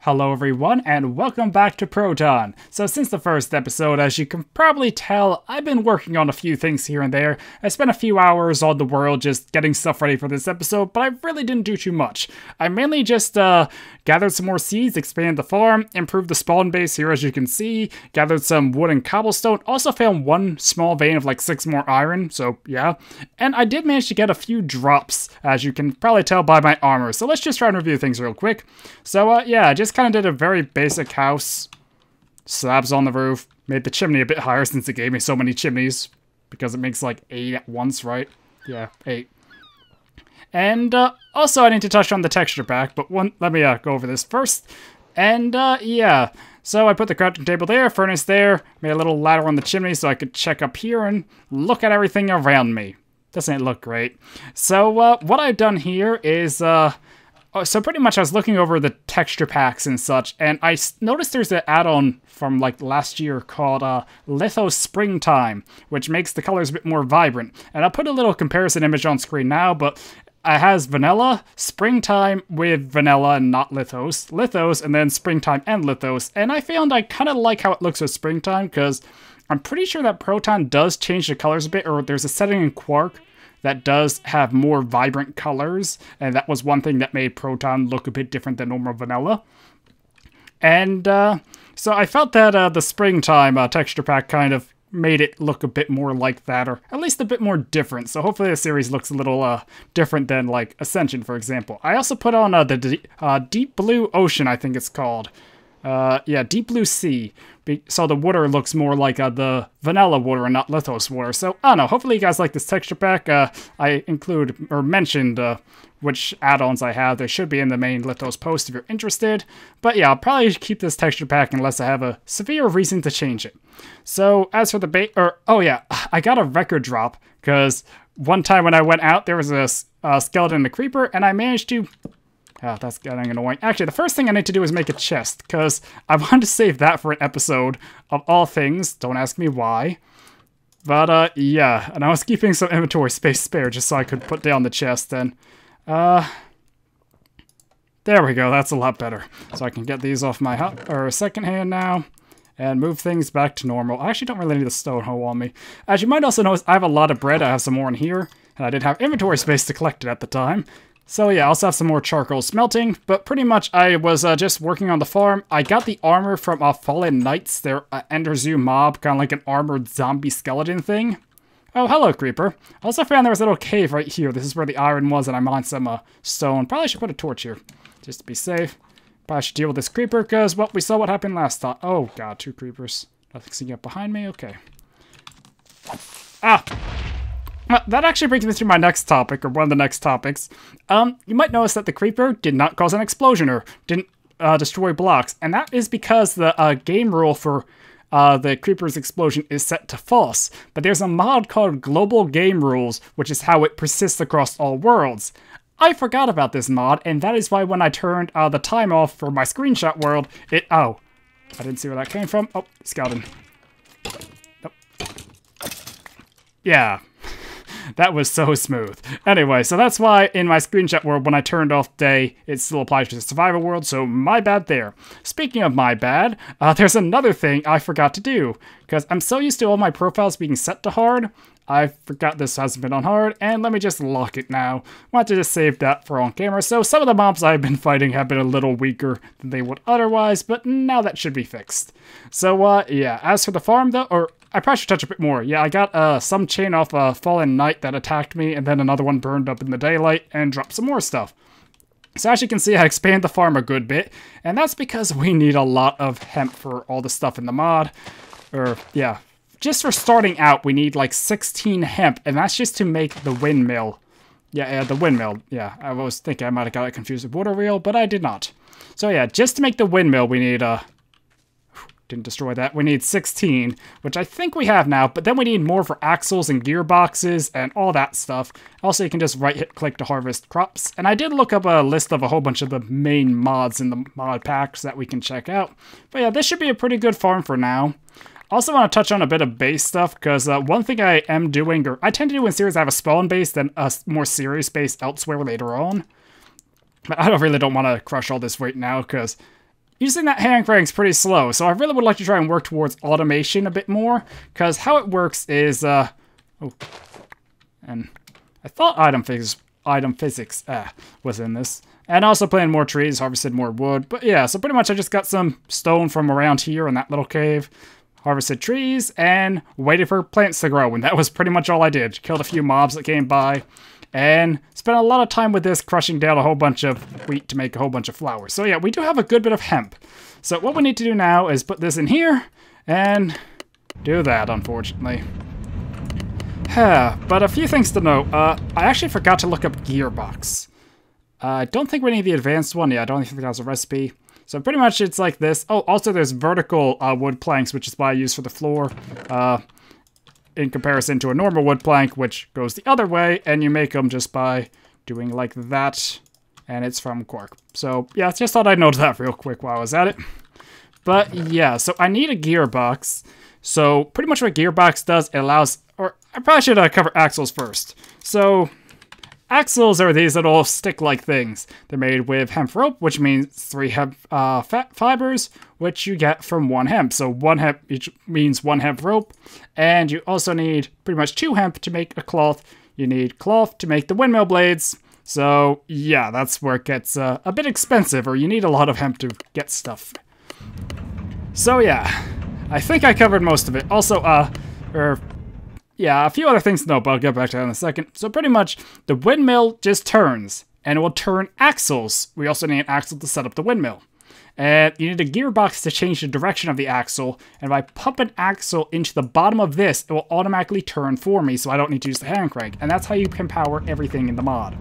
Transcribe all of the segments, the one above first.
Hello everyone, and welcome back to Proton. So since the first episode, as you can probably tell, I've been working on a few things here and there. I spent a few hours on the world just getting stuff ready for this episode, but I really didn't do too much. I mainly just gathered some more seeds, expanded the farm, improved the spawn base here as you can see, gathered some wood and cobblestone, also found one small vein of like 6 more iron, so yeah. And I did manage to get a few drops, as you can probably tell by my armor. So let's just try and review things real quick. So yeah, just kind of did a very basic house. Slabs on the roof. Made the chimney a bit higher since it gave me so many chimneys. Because it makes like 8 at once, right? Yeah, 8. And also I need to touch on the texture pack, but let me go over this first. And yeah, so I put the crafting table there, furnace there, made a little ladder on the chimney so I could check up here and look at everything around me. Doesn't it look great? So what I've done here is so pretty much I was looking over the texture packs and such, and I noticed there's an add-on from like last year called Litho Springtime, which makes the colors a bit more vibrant. And I'll put a little comparison image on screen now, but it has vanilla, springtime with vanilla and not lithos, lithos, and then springtime and lithos. And I found I kind of like how it looks with springtime, because I'm pretty sure that Proton does change the colors a bit, or there's a setting in Quark that does have more vibrant colors, and that was one thing that made Proton look a bit different than normal vanilla. And so I felt that the springtime texture pack kind of made it look a bit more like that, or at least a bit more different. So hopefully the series looks a little different than like Ascension, for example. I also put on the Deep Blue Ocean, I think it's called. Yeah, Deep Blue Sea. So the water looks more like the vanilla water and not Lithos water. So, I don't know, hopefully you guys like this texture pack. I include, or mentioned, which add-ons I have. They should be in the main Lithos post if you're interested. But yeah, I'll probably keep this texture pack unless I have a severe reason to change it. So, as for the bait, oh yeah, I got a record drop, because one time when I went out, there was a skeleton and a creeper, and I managed to... Oh, that's getting annoying. Actually, the first thing I need to do is make a chest, because I wanted to save that for an episode of all things. Don't ask me why. But, yeah. And I was keeping some inventory space spare just so I could put down the chest, and, there we go. That's a lot better. So I can get these off my second hand now, and move things back to normal. I actually don't really need a stone hoe on me. As you might also notice, I have a lot of bread. I have some more in here, and I didn't have inventory space to collect it at the time. So yeah, I also have some more charcoal smelting, but pretty much I was just working on the farm. I got the armor from Fallen Knights, their Ender Zoo mob, kind of like an armored zombie skeleton thing. Oh, hello, creeper. I also found there was a little cave right here. This is where the iron was, and I'm on some stone. Probably should put a torch here, just to be safe. Probably should deal with this creeper, because, well, we saw what happened last time. Oh, God, 2 creepers. Nothing sneaking up behind me? Okay. Ah! That actually brings me to my next topic, or one of the next topics. You might notice that the creeper did not cause an explosion, or didn't destroy blocks, and that is because the game rule for the creeper's explosion is set to false. But there's a mod called Global Game Rules, which is how it persists across all worlds. I forgot about this mod, and that is why when I turned the time off for my screenshot world, oh, I didn't see where that came from. Oh, skeleton. Nope. Yeah. That was so smooth. Anyway, so that's why in my screenshot world, when I turned off day, it still applies to the survival world, so my bad there. Speaking of my bad, there's another thing I forgot to do, because I'm so used to all my profiles being set to hard, I forgot this hasn't been on hard, and let me just lock it now. Want to just save that for on camera, so some of the mobs I've been fighting have been a little weaker than they would otherwise, but now that should be fixed. So, yeah, as for the farm though, or I probably should touch a bit more. Yeah, I got some chain off a Fallen Knight that attacked me, and then another one burned up in the daylight and dropped some more stuff. So as you can see, I expanded the farm a good bit, and that's because we need a lot of hemp for all the stuff in the mod. Or, yeah, just for starting out, we need like 16 hemp, and that's just to make the windmill. Yeah, the windmill. Yeah, I was thinking I might have got it confused with water wheel, but I did not. So yeah, just to make the windmill, we need didn't destroy that. We need 16, which I think we have now, but then we need more for axles and gearboxes and all that stuff. Also, you can just right-click to harvest crops. And I did look up a list of a whole bunch of the main mods in the mod packs that we can check out. But yeah, this should be a pretty good farm for now. Also want to touch on a bit of base stuff, because one thing I am doing, or I tend to do in series, I have a spawn base, then a more serious base elsewhere later on. But I really don't want to crush all this right now, because using that hand crank's pretty slow, so I really would like to try and work towards automation a bit more, because how it works is, and I thought item physics was in this. And also planted more trees, harvested more wood. But yeah, so pretty much I just got some stone from around here in that little cave, harvested trees, and waited for plants to grow, and that was pretty much all I did. Killed a few mobs that came by, and spent a lot of time with this, crushing down a whole bunch of wheat to make a whole bunch of flour. So yeah, we do have a good bit of hemp. So what we need to do now is put this in here, and do that, unfortunately. But a few things to note. I actually forgot to look up gearbox. I don't think we need the advanced one. Yeah, I don't think that was a recipe. So pretty much it's like this. Oh, also there's vertical wood planks, which is what I use for the floor. In comparison to a normal wood plank, which goes the other way, and you make them just by doing like that. And it's from cork. So yeah, just thought I'd note that real quick while I was at it. But yeah, so I need a gearbox. So pretty much what gearbox does, it allows, or I probably should cover axles first. So axles are these little stick-like things. They're made with hemp rope, which means 3 hemp fat fibers, which you get from 1 hemp. So 1 hemp each means 1 hemp rope, and you also need pretty much 2 hemp to make a cloth. You need cloth to make the windmill blades. So yeah, that's where it gets a bit expensive, or you need a lot of hemp to get stuff. So yeah, I think I covered most of it. Also, yeah, a few other things to note, but I'll get back to that in a second. So pretty much, the windmill just turns, and it will turn axles. We also need an axle to set up the windmill. And you need a gearbox to change the direction of the axle, and if I pump an axle into the bottom of this, it will automatically turn for me, so I don't need to use the hand crank. And that's how you can power everything in the mod.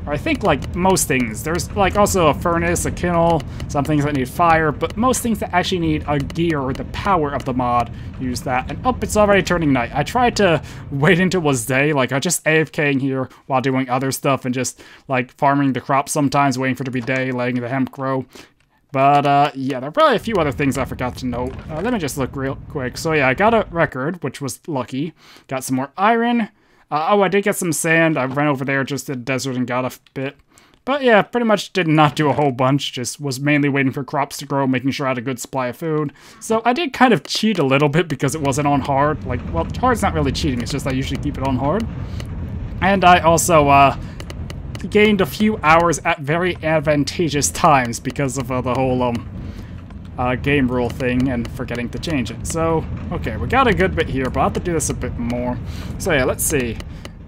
Or I think, like, most things. There's, like, also a furnace, a kennel, some things that need fire, but most things that actually need a gear or the power of the mod, use that. And, oh, it's already turning night. I tried to wait until it was day, like, I just AFKing here while doing other stuff and just, like, farming the crops sometimes, waiting for it to be day, letting the hemp grow. But, yeah, there are probably a few other things I forgot to note. Let me just look real quick. So, yeah, I got a record, which was lucky. Got some more iron. Oh, I did get some sand. I ran over there just to the desert and got a bit. But, yeah, pretty much did not do a whole bunch. Just was mainly waiting for crops to grow, making sure I had a good supply of food. So, I did kind of cheat a little bit because it wasn't on hard. Like, well, hard's not really cheating. It's just I usually keep it on hard. And I also, gained a few hours at very advantageous times because of the whole game rule thing and forgetting to change it. So, okay, we got a good bit here, but I'll have to do this a bit more. So yeah, let's see.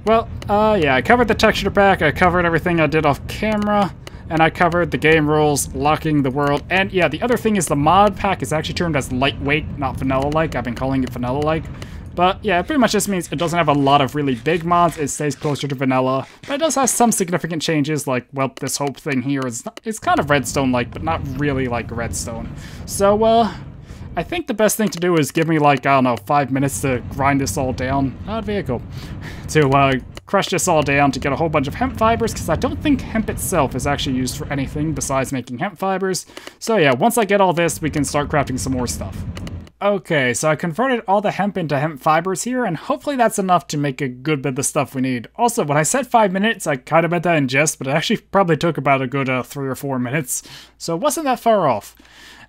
Well, yeah, I covered the texture pack, I covered everything I did off camera, and I covered the game rules, locking the world, and yeah, the other thing is the mod pack is actually termed as lightweight, not vanilla-like. I've been calling it vanilla-like. But yeah, it pretty much just means it doesn't have a lot of really big mods, it stays closer to vanilla, but it does have some significant changes, like, well, this whole thing here is it's kind of redstone-like, but not really like redstone. So, I think the best thing to do is give me, like, I don't know, 5 minutes to grind this all down. Vehicle. To, crush this all down to get a whole bunch of hemp fibers, because I don't think hemp itself is actually used for anything besides making hemp fibers. So yeah, once I get all this, we can start crafting some more stuff. Okay, so I converted all the hemp into hemp fibers here, and hopefully that's enough to make a good bit of the stuff we need. Also, when I said 5 minutes, I kind of meant that in jest, but it actually probably took about a good 3 or 4 minutes, so it wasn't that far off.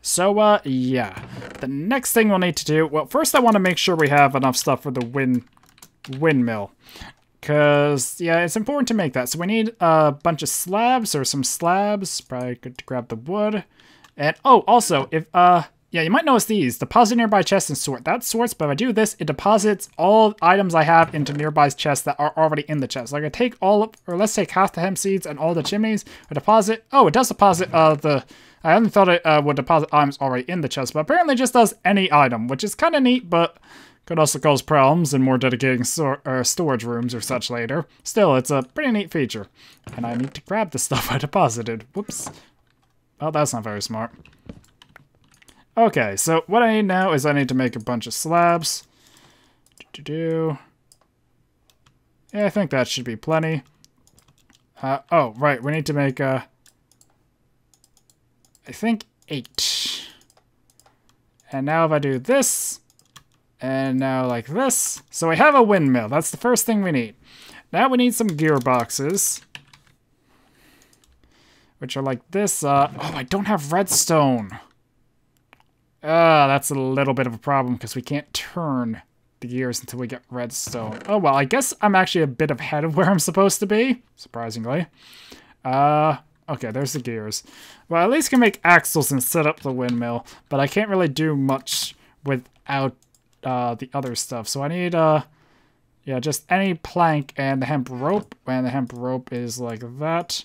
So, yeah. The next thing we'll need to do, well, first I want to make sure we have enough stuff for the windmill. Because, yeah, it's important to make that. So we need a bunch of slabs, or some slabs. Probably good to grab the wood. And, oh, also, if, yeah, you might notice these. Deposit nearby chests and sort. That sorts, but if I do this, it deposits all items I have into nearby chests that are already in the chest. Like I take all of, or let's take half the hemp seeds and all the chimneys. I deposit, oh, it does deposit I only thought it would deposit items already in the chest, but apparently it just does any item, which is kind of neat, but could also cause problems in more dedicated storage rooms or such later. Still, it's a pretty neat feature. And I need to grab the stuff I deposited. Whoops. Oh, that's not very smart. Okay, so what I need now is I need to make a bunch of slabs. Yeah, I think that should be plenty. Oh, right, we need to make, I think 8. And now if I do this, and now like this, so we have a windmill. That's the first thing we need. Now we need some gearboxes, which are like this. Oh, I don't have redstone. That's a little bit of a problem because we can't turn the gears until we get redstone. Oh, well, I guess I'm actually a bit ahead of where I'm supposed to be, surprisingly. Okay, there's the gears. Well, at least I can make axles and set up the windmill, but I can't really do much without the other stuff. So I need, yeah, just any plank and the hemp rope, and the hemp rope is like that.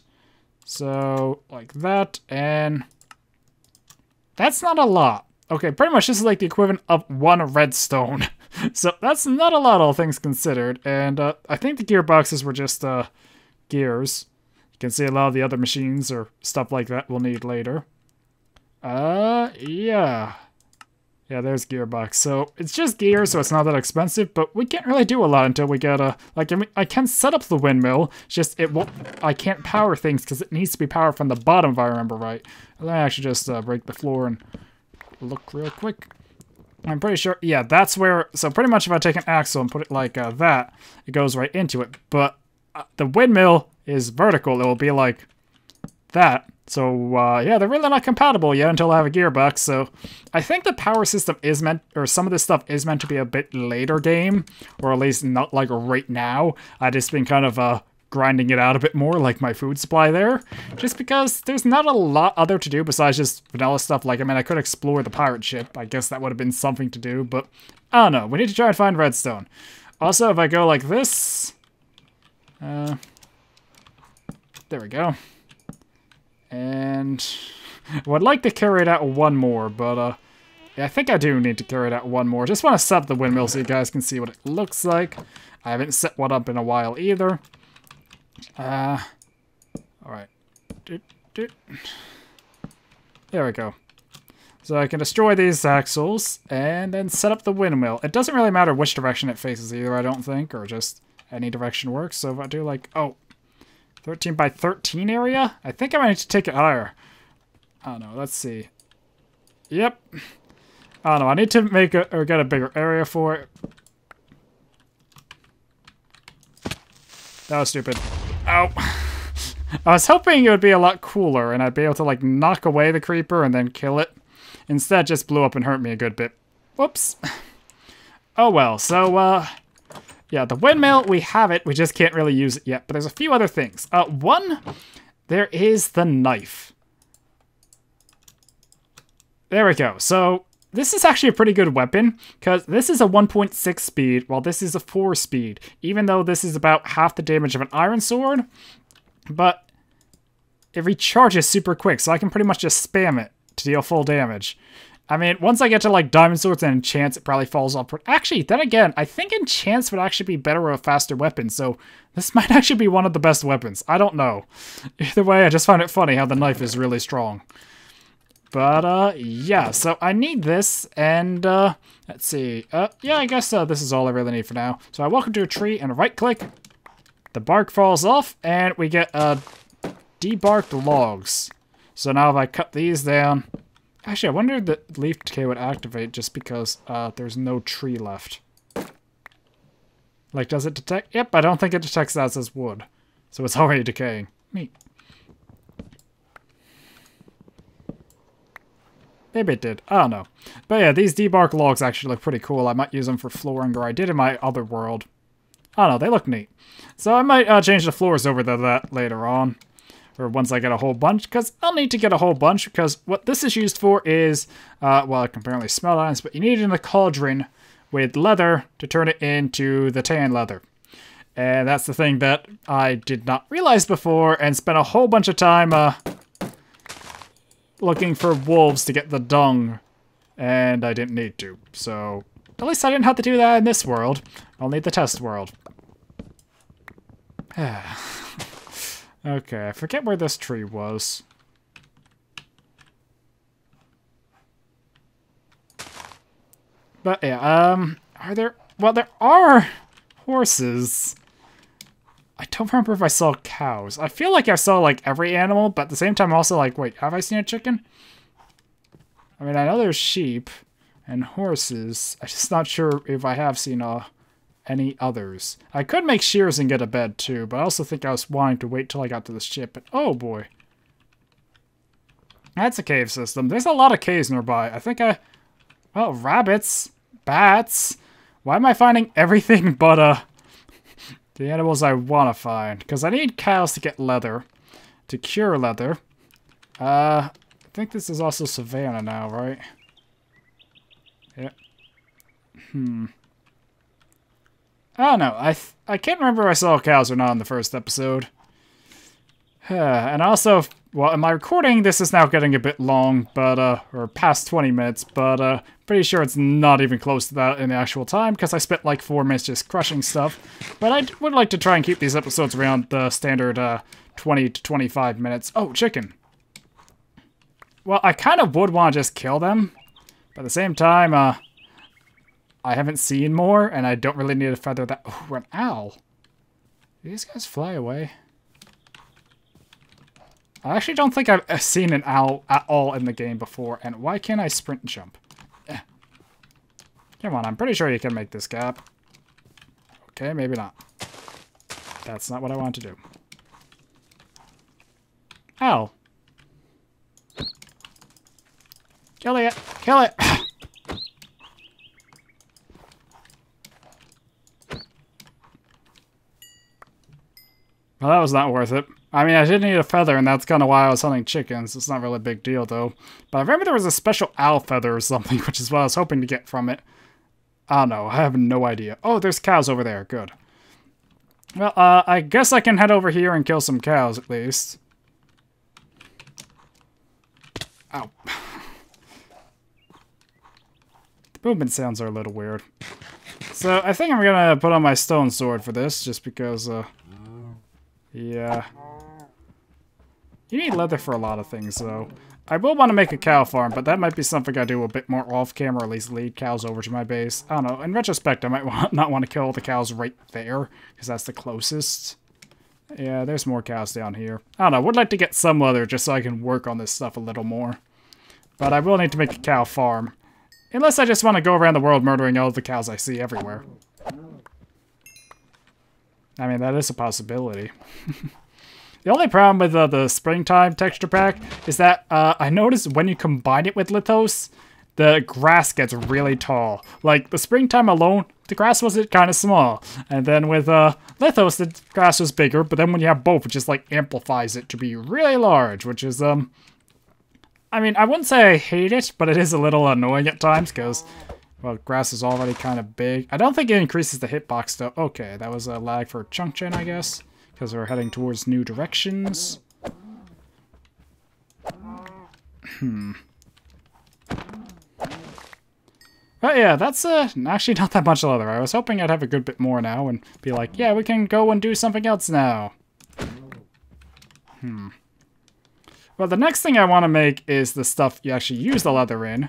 So, like that, and that's not a lot. Okay, pretty much this is like the equivalent of 1 redstone. So that's not a lot, all things considered. And I think the gearboxes were just gears. You can see a lot of the other machines or stuff like that we'll need later. Yeah. Yeah, there's gearbox. So it's just gears, so it's not that expensive, but we can't really do a lot until we get a... Like, I mean, I can set up the windmill, it's just it won't... I can't power things because it needs to be powered from the bottom, if I remember right. Let me actually just break the floor and look real quick. I'm pretty sure... Yeah, that's where... So pretty much if I take an axle and put it like that, it goes right into it. But the windmill is vertical. It will be like that. So, yeah, they're really not compatible yet until I have a gearbox, so I think the power system is meant, or some of this stuff is meant to be a bit later game, or at least not like right now. I've just been kind of, grinding it out a bit more, like my food supply there, just because there's not a lot other to do besides just vanilla stuff. Like, I mean, I could explore the pirate ship. I guess that would have been something to do, but I don't know. We need to try and find redstone. Also, if I go like this, there we go. And I would like to carry it out 1 more, but yeah, I think I do need to carry it out 1 more. Just want to set up the windmill so you guys can see what it looks like. I haven't set one up in a while either. Alright. There we go. So I can destroy these axles and then set up the windmill. It doesn't really matter which direction it faces either, I don't think, or just any direction works. So if I do like, 13 by 13 area? I think I might need to take it higher. I don't know, let's see. Yep. I don't know, I need to make or get a bigger area for it. That was stupid. Ow. I was hoping it would be a lot cooler and I'd be able to like knock away the creeper and then kill it. Instead, it just blew up and hurt me a good bit. Whoops. Oh well, so yeah, the windmill, we have it. We just can't really use it yet. But there's a few other things. One, there is the knife. There we go. So this is actually a pretty good weapon because this is a 1.6 speed while this is a 4 speed. Even though this is about half the damage of an iron sword. But it recharges super quick, so I can pretty much just spam it to deal full damage. I mean, once I get to, like, diamond swords and enchants, it probably falls off. Actually, then again, I think enchants would actually be better with a faster weapon, so this might actually be one of the best weapons. I don't know. Either way, I just find it funny how the knife is really strong. But, yeah, so I need this, and, let's see. Yeah, I guess this is all I really need for now. So I walk into a tree and right-click. The bark falls off, and we get, debarked logs. So now if I cut these down... Actually, I wonder if the leaf decay would activate just because there's no tree left. Like, does it detect? Yep, I don't think it detects that as wood. So it's already decaying. Neat. Maybe it did. I don't know. But yeah, these debark logs actually look pretty cool. I might use them for flooring, or I did in my other world. I don't know, they look neat. So I might change the floors over to that later on. Or once I get a whole bunch, because I'll need to get a whole bunch, because what this is used for is, well, I can apparently smell items, but you need it in a cauldron with leather to turn it into the tan leather. And that's the thing that I did not realize before, and spent a whole bunch of time looking for wolves to get the dung, and I didn't need to. So, at least I didn't have to do that in this world. I'll need the test world. Okay, I forget where this tree was. But yeah, are there... Well, there are horses. I don't remember if I saw cows. I feel like I saw, like, every animal, but at the same time also, like, wait, have I seen a chicken? I mean, I know there's sheep and horses. I'm just not sure if I have seen, any others. I could make shears and get a bed too, but I also think I was wanting to wait till I got to the ship. And oh boy. That's a cave system. There's a lot of caves nearby. I think I Well, rabbits, bats. Why am I finding everything but the animals I want to find? Because I need cows to get leather, to cure leather. I think this is also Savannah now, right? Yeah. I don't know. I can't remember if I saw cows or not in the first episode. And also, well, in my recording, this is now getting a bit long, but, or past 20 minutes, but, pretty sure it's not even close to that in the actual time, because I spent like 4 minutes just crushing stuff. But I would like to try and keep these episodes around the standard, 20 to 25 minutes. Oh, chicken. Well, I kind of would want to just kill them, but at the same time, I haven't seen more, and I don't really need a feather that... Oh, an owl. Do these guys fly away? I actually don't think I've seen an owl at all in the game before, and why can't I sprint and jump? Come on, I'm pretty sure you can make this gap. Okay, maybe not. That's not what I want to do. Owl. Kill it! Kill it! Well, that was not worth it. I mean, I did need a feather, and that's kind of why I was hunting chickens. It's not really a big deal, though. But I remember there was a special owl feather or something, which is what I was hoping to get from it. I don't know. I have no idea. Oh, there's cows over there. Good. Well, I guess I can head over here and kill some cows, at least. Ow. The movement sounds are a little weird. So, I think I'm gonna put on my stone sword for this, just because, yeah. You need leather for a lot of things, though. I will want to make a cow farm, but that might be something I do a bit more off-camera, or at least lead cows over to my base. I don't know. In retrospect, I might not want to kill all the cows right there, because that's the closest. Yeah, there's more cows down here. I don't know. I would like to get some leather just so I can work on this stuff a little more. But I will need to make a cow farm. Unless I just want to go around the world murdering all the cows I see everywhere. I mean, that is a possibility. The only problem with the springtime texture pack is that I noticed when you combine it with Lithos, the grass gets really tall. Like, the springtime alone, the grass was kind of small. And then with Lithos, the grass was bigger, but then when you have both, it just, like, amplifies it to be really large, which is, I mean, I wouldn't say I hate it, but it is a little annoying at times, because, well, grass is already kind of big. I don't think it increases the hitbox, though. Okay, that was a lag for Chunction, I guess. Because we're heading towards new directions. But yeah, that's actually not that much leather. I was hoping I'd have a good bit more now and be like, yeah, we can go and do something else now. Well, the next thing I want to make is the stuff you actually use the leather in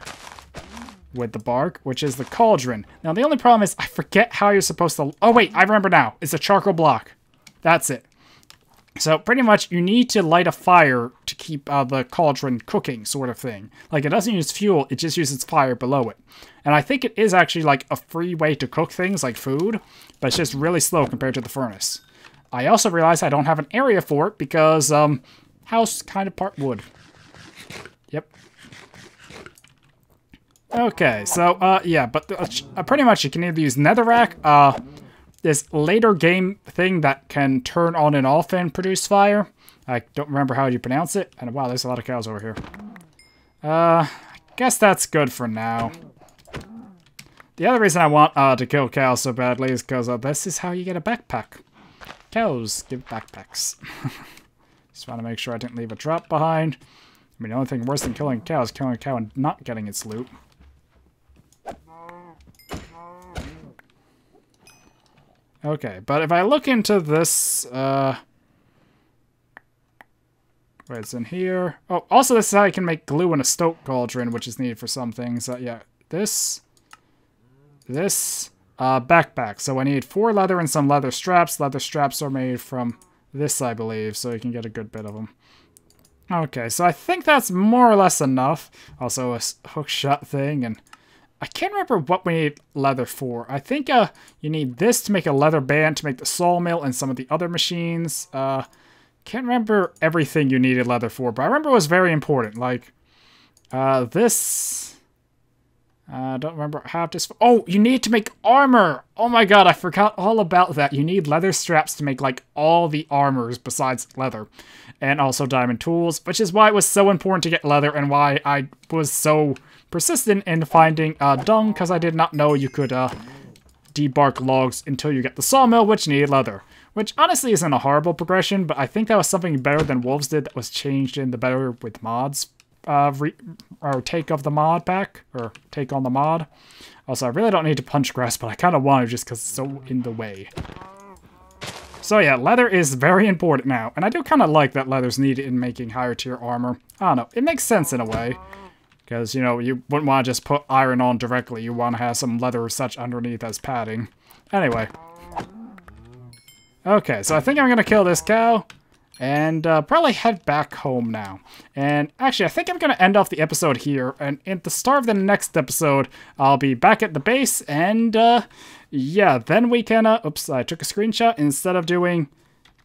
with the bark, which is the cauldron. Now, the only problem is I forget how you're supposed to... Oh, wait, I remember now. It's a charcoal block. That's it. So pretty much you need to light a fire to keep the cauldron cooking, sort of thing. Like, it doesn't use fuel, it just uses fire below it. And I think it is actually like a free way to cook things like food, but it's just really slow compared to the furnace. I also realized I don't have an area for it because house kind of part wood. Yep. Okay, so yeah, but pretty much you can either use netherrack, this later game thing that can turn on and off and produce fire. I don't remember how you pronounce it. And wow, there's a lot of cows over here. I guess that's good for now. The other reason I want to kill cows so badly is because this is how you get a backpack. Cows give backpacks. Just want to make sure I didn't leave a drop behind. I mean, the only thing worse than killing a cow is killing a cow and not getting its loot. Okay, but if I look into this, wait, it's in here. Oh, also this is how you can make glue in a stoke cauldron, which is needed for some things. Yeah, this, backpack. So I need 4 leather and some leather straps. Leather straps are made from this, I believe, so you can get a good bit of them. Okay, so I think that's more or less enough. Also a hookshot thing, and I can't remember what we need leather for. I think you need this to make a leather band to make the sawmill and some of the other machines. Can't remember everything you needed leather for, but I remember it was very important. Like, this... I don't remember how to... Oh, you need to make armor! Oh my god, I forgot all about that. You need leather straps to make, like, all the armors besides leather. And also diamond tools, which is why it was so important to get leather and why I was so persistent in finding dung, because I did not know you could debark logs until you get the sawmill, which needed leather. Which honestly isn't a horrible progression, but I think that was something better than Wolves did that was changed in the Better with Mods or take of the mod pack, or take on the mod. Also, I really don't need to punch grass, but I kind of want to just because it's so in the way. So yeah, leather is very important now, and I do kind of like that leather's needed in making higher tier armor. I don't know, it makes sense in a way. Because, you know, you wouldn't want to just put iron on directly, you want to have some leather or such underneath as padding. Anyway. Okay, so I think I'm going to kill this cow. And probably head back home now. And actually, I think I'm going to end off the episode here. And at the start of the next episode, I'll be back at the base. And yeah, then we can... oops, I took a screenshot. Instead of doing...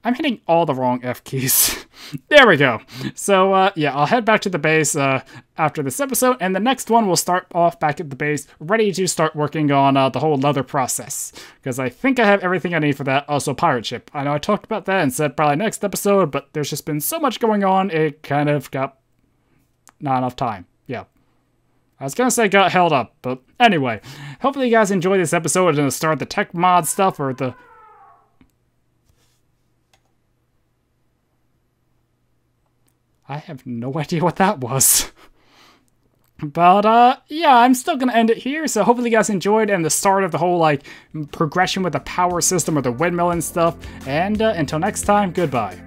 I'm hitting all the wrong F keys. There we go. So yeah, I'll head back to the base after this episode. And the next one will start off back at the base, ready to start working on the whole leather process. Because I think I have everything I need for that. Also, pirate ship. I know I talked about that and said probably next episode, but there's just been so much going on, it kind of got not enough time. Yeah. I was gonna say got held up, but anyway. Hopefully you guys enjoyed this episode and start the tech mod stuff or the... I have no idea what that was. But, yeah, I'm still gonna end it here, so hopefully you guys enjoyed and the start of the whole, like, progression with the power system or the windmill and stuff. And, until next time, goodbye.